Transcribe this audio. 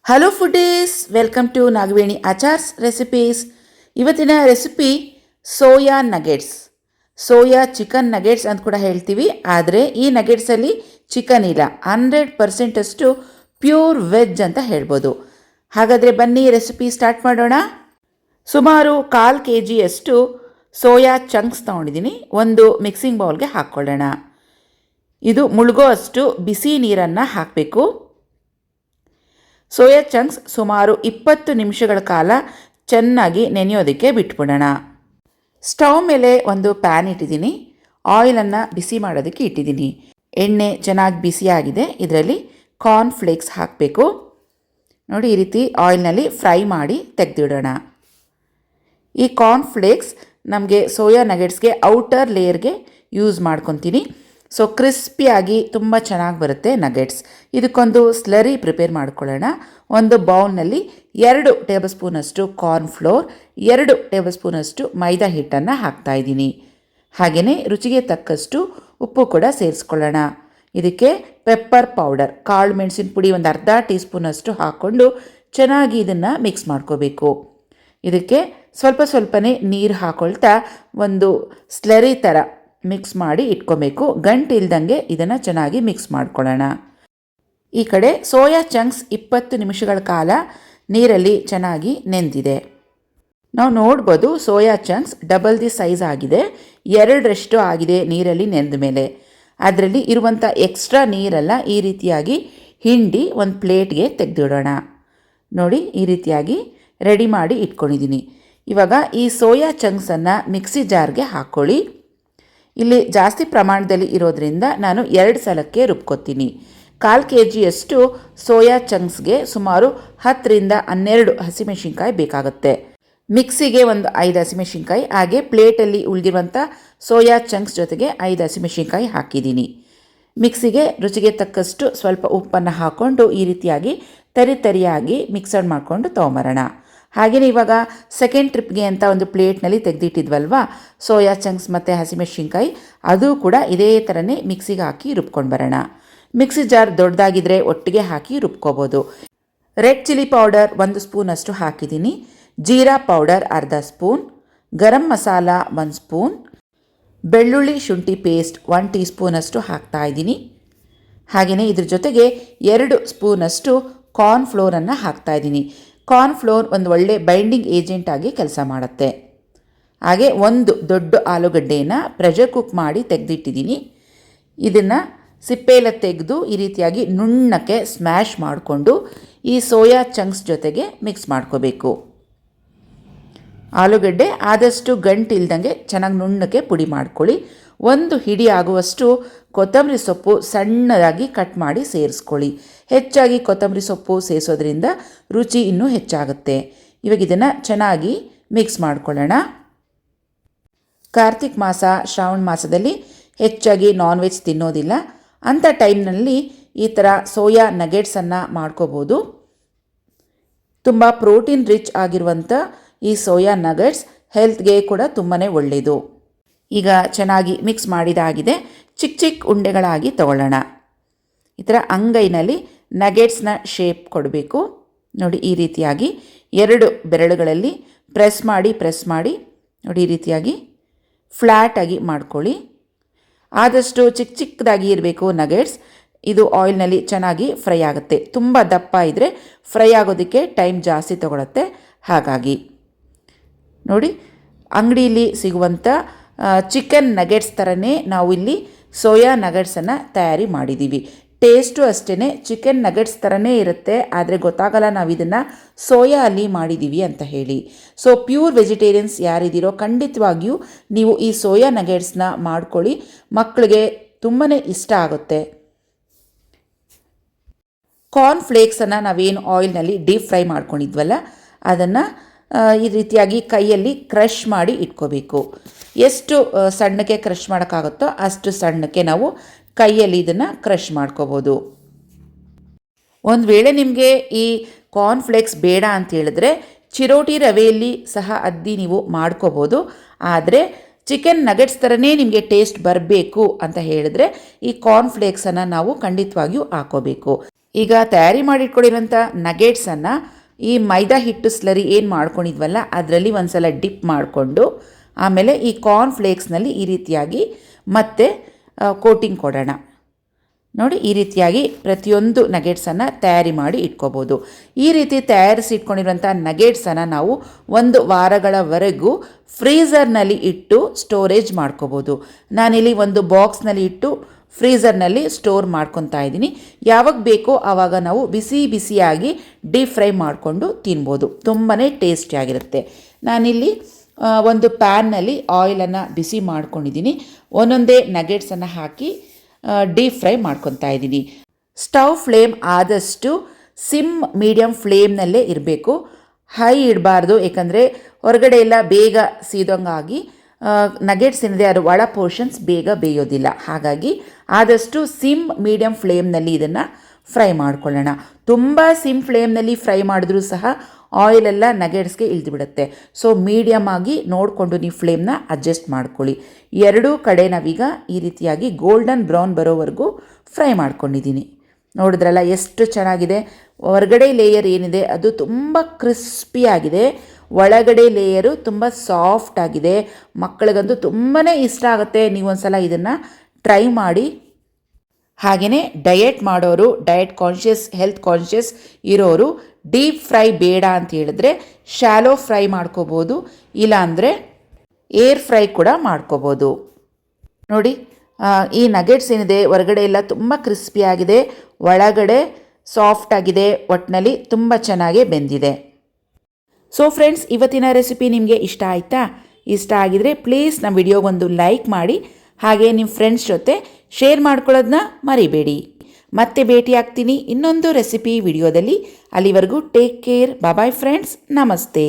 Hello foodies, welcome to Nagaveni Achar's recipes. ಇವತ್ತಿನ recipe soya nuggets. Soya chicken nuggets ಅಂತ ಕೂಡ ಹೇಳ್ತೀವಿ, ಆದರೆ ಈ ನಗೆಟ್ಸಲ್ಲಿ ಚಿಕನ್ ಇಲ್ಲ. 100% ಅಷ್ಟು ಪ್ಯೂರ್ ವೆಜ್ ಅಂತ ಹೇಳ್ಬೋದು. ಹಾಗಾದರೆ ಬನ್ನಿ ರೆಸಿಪಿ ಸ್ಟಾರ್ಟ್ ಮಾಡೋಣ. ಸುಮಾರು 1/4 kg ಸೋಯಾ ಚಂಕ್ಸ್ ತೊಗೊಂಡಿದ್ದೀನಿ. ಒಂದು ಮಿಕ್ಸಿಂಗ್ ಬೌಲ್ಗೆ ಹಾಕ್ಕೊಳ್ಳೋಣ. ಇದು ಮುಳುಗೋ ಅಷ್ಟು ಬಿಸಿ ನೀರನ್ನು ಹಾಕಬೇಕು. ಸೋಯಾ ಚಂಕ್ಸ್ ಸುಮಾರು 20 ನಿಮಿಷಗಳ ಕಾಲ ಚೆನ್ನಾಗಿ ನೆನೆಯೋದಕ್ಕೆ ಬಿಟ್ಬಿಡೋಣ. ಸ್ಟವ್ ಮೇಲೆ ಒಂದು ಪ್ಯಾನ್ ಇಟ್ಟಿದ್ದೀನಿ. ಆಯಿಲನ್ನು ಬಿಸಿ ಮಾಡೋದಕ್ಕೆ ಇಟ್ಟಿದ್ದೀನಿ. ಎಣ್ಣೆ ಚೆನ್ನಾಗಿ ಬಿಸಿಯಾಗಿದೆ. ಇದರಲ್ಲಿ ಕಾರ್ನ್ ಫ್ಲೇಕ್ಸ್ ಹಾಕಬೇಕು. ನೋಡಿ, ಈ ರೀತಿ ಆಯಿಲ್ನಲ್ಲಿ ಫ್ರೈ ಮಾಡಿ ತೆಗೆದಿಡೋಣ. ಈ ಕಾರ್ನ್ ಫ್ಲೇಕ್ಸ್ ನಮಗೆ ಸೋಯಾ ನಗೆಟ್ಸ್ಗೆ ಔಟರ್ ಲೇಯರ್ಗೆ ಯೂಸ್ ಮಾಡ್ಕೊತೀನಿ. ಸೊ ಕ್ರಿಸ್ಪಿಯಾಗಿ ತುಂಬ ಚೆನ್ನಾಗಿ ಬರುತ್ತೆ ನಗೆಟ್ಸ್. ಇದಕ್ಕೊಂದು ಸ್ಲರಿ ಪ್ರಿಪೇರ್ ಮಾಡ್ಕೊಳ್ಳೋಣ. ಒಂದು ಬೌಲ್ನಲ್ಲಿ 2 ಟೇಬಲ್ ಸ್ಪೂನಷ್ಟು ಕಾರ್ನ್ ಫ್ಲೋರ್, 2 ಟೇಬಲ್ ಸ್ಪೂನಷ್ಟು ಮೈದಾ ಹಿಟ್ಟನ್ನು ಹಾಕ್ತಾಯಿದ್ದೀನಿ. ಹಾಗೆಯೇ ರುಚಿಗೆ ತಕ್ಕಷ್ಟು ಉಪ್ಪು ಕೂಡ ಸೇರಿಸ್ಕೊಳ್ಳೋಣ. ಇದಕ್ಕೆ ಪೆಪ್ಪರ್ ಪೌಡರ್, ಕಾಳು ಮೆಣಸಿನ ಪುಡಿ ಒಂದು ಅರ್ಧ ಟೀ ಸ್ಪೂನಷ್ಟು ಹಾಕ್ಕೊಂಡು ಚೆನ್ನಾಗಿ ಇದನ್ನು ಮಿಕ್ಸ್ ಮಾಡ್ಕೋಬೇಕು. ಇದಕ್ಕೆ ಸ್ವಲ್ಪನೇ ನೀರು ಹಾಕ್ಕೊಳ್ತಾ ಒಂದು ಸ್ಲರಿ ಥರ ಮಿಕ್ಸ್ ಮಾಡಿ ಇಟ್ಕೊಬೇಕು. ಗಂಟು ಇಲ್ದಂಗೆ ಇದನ್ನು ಚೆನ್ನಾಗಿ ಮಿಕ್ಸ್ ಮಾಡ್ಕೊಳ್ಳೋಣ. ಈ ಕಡೆ ಸೋಯಾ ಚಂಕ್ಸ್ 20 ನಿಮಿಷಗಳ ಕಾಲ ನೀರಲ್ಲಿ ಚೆನ್ನಾಗಿ ನೆಂದಿದೆ. ನಾವು ನೋಡ್ಬೋದು soya chunks double the size ಆಗಿದೆ. 2ರಷ್ಟು ಆಗಿದೆ ನೀರಲ್ಲಿ ನೆಂದ ಮೇಲೆ. ಅದರಲ್ಲಿ ಇರುವಂಥ ಎಕ್ಸ್ಟ್ರಾ ನೀರೆಲ್ಲ ಈ ರೀತಿಯಾಗಿ ಹಿಂಡಿ ಒಂದು ಪ್ಲೇಟ್ಗೆ ತೆಗೆದಿಡೋಣ. ನೋಡಿ, ಈ ರೀತಿಯಾಗಿ ರೆಡಿ ಮಾಡಿ ಇಟ್ಕೊಂಡಿದ್ದೀನಿ. ಇವಾಗ ಈ ಸೋಯಾ ಚಂಕ್ಸನ್ನು ಮಿಕ್ಸಿ ಜಾರ್ಗೆ ಹಾಕ್ಕೊಳ್ಳಿ. ಇಲ್ಲಿ ಜಾಸ್ತಿ ಪ್ರಮಾಣದಲ್ಲಿ ಇರೋದ್ರಿಂದ ನಾನು 2 ಸಲಕ್ಕೆ ರುಬ್ಕೊತೀನಿ. 1/4 kg ಸೋಯಾ ಚಂಕ್ಸ್ಗೆ ಸುಮಾರು 10ರಿಂದ 12 ಹಸಿಮೆಣಸಿನ್ಕಾಯಿ ಬೇಕಾಗುತ್ತೆ. ಮಿಕ್ಸಿಗೆ ಒಂದು 5 ಹಸಿಮೆಣಸಿನ್ಕಾಯಿ, ಹಾಗೆ ಪ್ಲೇಟಲ್ಲಿ ಉಳಿದಿರುವಂಥ ಸೋಯಾ ಚಂಕ್ಸ್ ಜೊತೆಗೆ 5 ಹಸಿಮೆಣಸಿನ್ಕಾಯಿ ಹಾಕಿದ್ದೀನಿ. ಮಿಕ್ಸಿಗೆ ರುಚಿಗೆ ತಕ್ಕಷ್ಟು ಸ್ವಲ್ಪ ಉಪ್ಪನ್ನು ಹಾಕ್ಕೊಂಡು ಈ ರೀತಿಯಾಗಿ ತರಿಯಾಗಿ ಮಿಕ್ಸರ್ ಮಾಡಿಕೊಂಡು ತೊಗೊಂಬರೋಣ. ಹಾಗೆಯೇ ಇವಾಗ ಸೆಕೆಂಡ್ ಟ್ರಿಪ್ಗೆ ಅಂತ ಒಂದು ಪ್ಲೇಟ್ನಲ್ಲಿ ತೆಗೆದಿಟ್ಟಿದ್ವಲ್ವ ಸೋಯಾ ಚಂಕ್ಸ್ ಮತ್ತು ಹಸಿಮೆಣಸಿನ್ಕಾಯಿ, ಅದು ಕೂಡ ಇದೇ ಥರನೇ ಮಿಕ್ಸಿಗೆ ಹಾಕಿ ರುಬ್ಕೊಂಡು ಬರೋಣ. ಮಿಕ್ಸಿ ಜಾರ್ ದೊಡ್ಡದಾಗಿದ್ದರೆ ಒಟ್ಟಿಗೆ ಹಾಕಿ ರುಬ್ಕೋಬೋದು. ರೆಡ್ ಚಿಲ್ಲಿ ಪೌಡರ್ 1 ಸ್ಪೂನಷ್ಟು ಹಾಕಿದ್ದೀನಿ. ಜೀರಾ ಪೌಡರ್ ಅರ್ಧ ಸ್ಪೂನ್, ಗರಂ ಮಸಾಲ 1 ಸ್ಪೂನ್, ಬೆಳ್ಳುಳ್ಳಿ ಶುಂಠಿ ಪೇಸ್ಟ್ 1 ಟೀ ಸ್ಪೂನಷ್ಟು ಹಾಕ್ತಾಯಿದ್ದೀನಿ. ಹಾಗೆಯೇ ಇದ್ರ ಜೊತೆಗೆ 2 ಸ್ಪೂನಷ್ಟು ಕಾರ್ನ್ ಫ್ಲೋರನ್ನು ಹಾಕ್ತಾಯಿದ್ದೀನಿ. ಕಾರ್ನ್ ಫ್ಲೋರ್ ಒಂದು ಒಳ್ಳೆ ಬೈಂಡಿಂಗ್ ಏಜೆಂಟ್ ಆಗಿ ಕೆಲಸ ಮಾಡುತ್ತೆ. ಹಾಗೆ ಒಂದು ದೊಡ್ಡ ಆಲೂಗಡ್ಡೆಯನ್ನು ಪ್ರೆಷರ್ ಕುಕ್ ಮಾಡಿ ತೆಗೆದಿಟ್ಟಿದ್ದೀನಿ. ಇದನ್ನು ಸಿಪ್ಪೆಲ್ಲ ತೆಗೆದು ಈ ರೀತಿಯಾಗಿ ನುಣ್ಣಕ್ಕೆ ಸ್ಮ್ಯಾಶ್ ಮಾಡಿಕೊಂಡು ಈ ಸೋಯಾ ಚಂಕ್ಸ್ ಜೊತೆಗೆ ಮಿಕ್ಸ್ ಮಾಡ್ಕೋಬೇಕು. ಆಲೂಗಡ್ಡೆ ಆದಷ್ಟು ಗಂಟು ಇಲ್ದಂಗೆ ಚೆನ್ನಾಗಿ ನುಣ್ಣಕ್ಕೆ ಪುಡಿ ಮಾಡ್ಕೊಳ್ಳಿ. 1 ಹಿಡಿ ಆಗುವಷ್ಟು ಕೊತ್ತಂಬರಿ ಸೊಪ್ಪು ಸಣ್ಣದಾಗಿ ಕಟ್ ಮಾಡಿ ಸೇರಿಸ್ಕೊಳ್ಳಿ. ಹೆಚ್ಚಾಗಿ ಕೊತ್ತಂಬರಿ ಸೊಪ್ಪು ಸೇರಿಸೋದ್ರಿಂದ ರುಚಿ ಇನ್ನೂ ಹೆಚ್ಚಾಗುತ್ತೆ. ಇವಾಗ ಇದನ್ನು ಚೆನ್ನಾಗಿ ಮಿಕ್ಸ್ ಮಾಡ್ಕೊಳ್ಳೋಣ. ಕಾರ್ತಿಕ್ ಮಾಸ, ಶ್ರಾವಣ ಮಾಸದಲ್ಲಿ ಹೆಚ್ಚಾಗಿ ನಾನ್ ವೆಜ್ ತಿನ್ನೋದಿಲ್ಲ. ಅಂಥ ಟೈಮ್ನಲ್ಲಿ ಈ ಥರ ಸೋಯಾ ನಗೆಟ್ಸನ್ನು ಮಾಡ್ಕೋಬೋದು. ತುಂಬ ಪ್ರೋಟೀನ್ ರಿಚ್ ಆಗಿರುವಂಥ ಈ ಸೋಯಾ ನಗೆಟ್ಸ್ ಹೆಲ್ತ್ಗೆ ಕೂಡ ತುಂಬಾ ಒಳ್ಳೆಯದು. ಈಗ ಚೆನ್ನಾಗಿ ಮಿಕ್ಸ್ ಮಾಡಿದಾಗಿದೆ. ಚಿಕ್ಕ ಉಂಡೆಗಳಾಗಿ ತಗೊಳ್ಳೋಣ. ಈ ಥರ ಅಂಗೈನಲ್ಲಿ ನಗೆಟ್ಸ್ನ ಶೇಪ್ ಕೊಡಬೇಕು. ನೋಡಿ, ಈ ರೀತಿಯಾಗಿ 2 ಬೆರಳುಗಳಲ್ಲಿ ಪ್ರೆಸ್ ಮಾಡಿ ನೋಡಿ, ಈ ರೀತಿಯಾಗಿ ಫ್ಲ್ಯಾಟಾಗಿ ಮಾಡ್ಕೊಳ್ಳಿ. ಆದಷ್ಟು ಚಿಕ್ಕದಾಗಿ ಇರಬೇಕು ನಗೆಟ್ಸ್. ಇದು ಆಯಿಲ್ನಲ್ಲಿ ಚೆನ್ನಾಗಿ ಫ್ರೈ ಆಗುತ್ತೆ. ತುಂಬ ದಪ್ಪ ಇದ್ದರೆ ಫ್ರೈ ಆಗೋದಕ್ಕೆ ಟೈಮ್ ಜಾಸ್ತಿ ತಗೊಳುತ್ತೆ. ಹಾಗಾಗಿ ನೋಡಿ, ಅಂಗಡಿಯಲ್ಲಿ ಸಿಗುವಂಥ ಚಿಕನ್ ನಗೆಟ್ಸ್ ಥರನೇ ನಾವು ಇಲ್ಲಿ ಸೋಯಾ ನಗೆಟ್ಸನ್ನು ತಯಾರಿ ಮಾಡಿದ್ದೀವಿ. ಟೇಸ್ಟು ಅಷ್ಟೇ ಚಿಕನ್ ನಗೆಟ್ಸ್ ಥರನೇ ಇರುತ್ತೆ, ಆದರೆ ಗೊತ್ತಾಗಲ್ಲ ನಾವು ಇದನ್ನು ಸೋಯಾ ಅಲ್ಲಿ ಮಾಡಿದ್ದೀವಿ ಅಂತ ಹೇಳಿ. ಸೊ ಪ್ಯೂರ್ ವೆಜಿಟೇರಿಯನ್ಸ್ ಯಾರಿದ್ದೀರೋ ಖಂಡಿತವಾಗಿಯೂ ನೀವು ಈ ಸೋಯಾ ನಗೆಟ್ಸ್ನ ಮಾಡ್ಕೊಳ್ಳಿ. ಮಕ್ಕಳಿಗೆ ತುಂಬಾ ಇಷ್ಟ ಆಗುತ್ತೆ. ಕಾರ್ನ್ ಫ್ಲೇಕ್ಸನ್ನು ನಾವೇನು ಆಯಿಲ್ನಲ್ಲಿ ಡೀಪ್ ಫ್ರೈ ಮಾಡ್ಕೊಂಡಿದ್ವಲ್ಲ ಅದನ್ನು ಈ ರೀತಿಯಾಗಿ ಕೈಯಲ್ಲಿ ಕ್ರಷ್ ಮಾಡಿ ಇಟ್ಕೋಬೇಕು. ಎಷ್ಟು ಸಣ್ಣಕ್ಕೆ ಕ್ರಷ್ ಮಾಡೋಕ್ಕಾಗುತ್ತೋ ಅಷ್ಟು ಸಣ್ಣಕ್ಕೆ ನಾವು ಕೈಯಲ್ಲಿ ಇದನ್ನು ಕ್ರಷ್ ಮಾಡ್ಕೋಬೋದು. ಒಂದು ವೇಳೆ ನಿಮಗೆ ಈ ಕಾರ್ನ್ ಫ್ಲೇಕ್ಸ್ ಬೇಡ ಅಂತ ಹೇಳಿದ್ರೆ ಚಿರೋಟಿ ರವೆಯಲ್ಲಿ ಸಹ ಅದ್ದಿ ನೀವು ಮಾಡ್ಕೋಬೋದು. ಆದರೆ ಚಿಕನ್ ನಗೆಟ್ಸ್ ಥರನೇ ನಿಮಗೆ ಟೇಸ್ಟ್ ಬರಬೇಕು ಅಂತ ಹೇಳಿದ್ರೆ ಈ ಕಾರ್ನ್ ಫ್ಲೇಕ್ಸನ್ನು ನಾವು ಖಂಡಿತವಾಗಿಯೂ ಹಾಕೋಬೇಕು. ಈಗ ತಯಾರಿ ಮಾಡಿಟ್ಕೊಂಡಿರೋಂಥ ನಗೆಟ್ಸನ್ನು ಈ ಮೈದಾ ಹಿಟ್ಟು ಸ್ಲರಿ ಏನು ಮಾಡ್ಕೊಂಡಿದ್ವಲ್ಲ ಅದರಲ್ಲಿ ಒಂದು ಸಲ ಡಿಪ್ ಮಾಡಿಕೊಂಡು ಆಮೇಲೆ ಈ ಕಾರ್ನ್ ಫ್ಲೇಕ್ಸ್ನಲ್ಲಿ ಈ ರೀತಿಯಾಗಿ ಮತ್ತೆ ಕೋಟಿಂಗ್ ಕೊಡೋಣ. ನೋಡಿ, ಈ ರೀತಿಯಾಗಿ ಪ್ರತಿಯೊಂದು ನಗೆಟ್ಸನ್ನು ತಯಾರಿ ಮಾಡಿ ಇಟ್ಕೋಬೋದು. ಈ ರೀತಿ ತಯಾರಿಸಿ ಇಟ್ಕೊಂಡಿರುವಂಥ ನಗೆಟ್ಸನ್ನು ನಾವು 1 ವಾರಗಳವರೆಗೂ ಫ್ರೀಝರ್ನಲ್ಲಿ ಇಟ್ಟು ಸ್ಟೋರೇಜ್ ಮಾಡ್ಕೋಬೋದು. ನಾನಿಲ್ಲಿ ಒಂದು ಬಾಕ್ಸ್ನಲ್ಲಿ ಇಟ್ಟು ಫ್ರೀಝರ್ನಲ್ಲಿ ಸ್ಟೋರ್ ಮಾಡ್ಕೊತಾ ಇದ್ದೀನಿ. ಯಾವಾಗ ಬೇಕೋ ಆವಾಗ ನಾವು ಬಿಸಿ ಬಿಸಿಯಾಗಿ ಡೀಪ್ ಫ್ರೈ ಮಾಡಿಕೊಂಡು ತಿನ್ಬೋದು. ತುಂಬಾ ಟೇಸ್ಟಿಯಾಗಿರುತ್ತೆ. ನಾನಿಲ್ಲಿ ಒಂದು ಪ್ಯಾನ್ನಲ್ಲಿ ಆಯಿಲನ್ನು ಬಿಸಿ ಮಾಡ್ಕೊಂಡಿದ್ದೀನಿ. ಒಂದೊಂದೇ ನಗೆಟ್ಸನ್ನು ಹಾಕಿ ಡೀಪ್ ಫ್ರೈ ಮಾಡ್ಕೊತಾ ಇದ್ದೀನಿ. ಸ್ಟವ್ ಫ್ಲೇಮ್ ಆದಷ್ಟು ಸಿಮ್ ಮೀಡಿಯಮ್ ಫ್ಲೇಮ್ನಲ್ಲೇ ಇರಬೇಕು. ಹೈ ಇಡಬಾರ್ದು, ಏಕೆಂದರೆ ಹೊರಗಡೆ ಎಲ್ಲ ಬೇಗ ಸೀದೋಂಗಾಗಿ ನಗೆಟ್ಸ್ ಏನಿದೆ ಅದು ಒಳ ಪೋರ್ಷನ್ಸ್ ಬೇಗ ಬೇಯೋದಿಲ್ಲ. ಹಾಗಾಗಿ ಆದಷ್ಟು ಸಿಮ್ ಮೀಡಿಯಮ್ ಫ್ಲೇಮ್ನಲ್ಲಿ ಇದನ್ನು ಫ್ರೈ ಮಾಡ್ಕೊಳ್ಳೋಣ. ತುಂಬ ಸಿಮ್ ಫ್ಲೇಮ್ನಲ್ಲಿ ಫ್ರೈ ಮಾಡಿದ್ರೂ ಸಹ ಆಯಿಲೆಲ್ಲ ನಗೆಟ್ಸ್ಗೆ ಇಳಿದು ಬಿಡುತ್ತೆ. ಸೊ ಮೀಡಿಯಮ್ ಆಗಿ ನೋಡಿಕೊಂಡು ನೀವು ಫ್ಲೇಮ್ನ ಅಡ್ಜಸ್ಟ್ ಮಾಡ್ಕೊಳ್ಳಿ. ಎರಡೂ ಕಡೆ ನಾವೀಗ ಈ ರೀತಿಯಾಗಿ ಗೋಲ್ಡನ್ ಬ್ರೌನ್ ಬರೋವರೆಗೂ ಫ್ರೈ ಮಾಡ್ಕೊಂಡಿದ್ದೀನಿ. ನೋಡಿದ್ರಲ್ಲ ಎಷ್ಟು ಚೆನ್ನಾಗಿದೆ. ಹೊರಗಡೆ ಲೇಯರ್ ಏನಿದೆ ಅದು ತುಂಬ ಕ್ರಿಸ್ಪಿಯಾಗಿದೆ, ಒಳಗಡೆ ಲೇಯರು ತುಂಬ ಸಾಫ್ಟ್ ಆಗಿದೆ. ಮಕ್ಕಳಿಗಂತೂ ತುಂಬಾ ಇಷ್ಟ ಆಗುತ್ತೆ. ನೀವೊಂದು ಸಲ ಇದನ್ನು ಟ್ರೈ ಮಾಡಿ. ಹಾಗೆಯೇ ಡಯೆಟ್ ಮಾಡೋರು, ಡಯೆಟ್ ಕಾನ್ಷಿಯಸ್, ಹೆಲ್ತ್ ಕಾನ್ಷಿಯಸ್ ಇರೋರು ಡೀಪ್ ಫ್ರೈ ಬೇಡ ಅಂತ ಹೇಳಿದ್ರೆ ಶಾಲೋ ಫ್ರೈ ಮಾಡ್ಕೋಬೋದು, ಇಲ್ಲಾಂದರೆ ಏರ್ ಫ್ರೈ ಕೂಡ ಮಾಡ್ಕೋಬೋದು. ನೋಡಿ, ಈ ನಗೆಟ್ಸ್ ಏನಿದೆ ಹೊರಗಡೆ ಎಲ್ಲ ತುಂಬ ಕ್ರಿಸ್ಪಿಯಾಗಿದೆ, ಒಳಗಡೆ ಸಾಫ್ಟ್ ಆಗಿದೆ, ಒಟ್ಟಿನಲ್ಲಿ ತುಂಬ ಚೆನ್ನಾಗಿ ಬೆಂದಿದೆ. ಸೊ ಫ್ರೆಂಡ್ಸ್, ಇವತ್ತಿನ ರೆಸಿಪಿ ನಿಮಗೆ ಇಷ್ಟ ಆಯಿತಾ? ಇಷ್ಟ ಆಗಿದರೆ ಪ್ಲೀಸ್ ನಮ್ಮ ವಿಡಿಯೋಗೊಂದು ಲೈಕ್ ಮಾಡಿ, ಹಾಗೆ ನಿಮ್ಮ ಫ್ರೆಂಡ್ಸ್ ಜೊತೆ ಶೇರ್ ಮಾಡ್ಕೊಳ್ಳೋದನ್ನ ಮರಿಬೇಡಿ. ಮತ್ತೆ ಭೇಟಿ ಆಗ್ತೀನಿ ಇನ್ನೊಂದು ರೆಸಿಪಿ ವಿಡಿಯೋದಲ್ಲಿ. ಅಲ್ಲಿವರೆಗೂ ಟೇಕ್ ಕೇರ್. ಬಾಯ್ ಫ್ರೆಂಡ್ಸ್, ನಮಸ್ತೆ.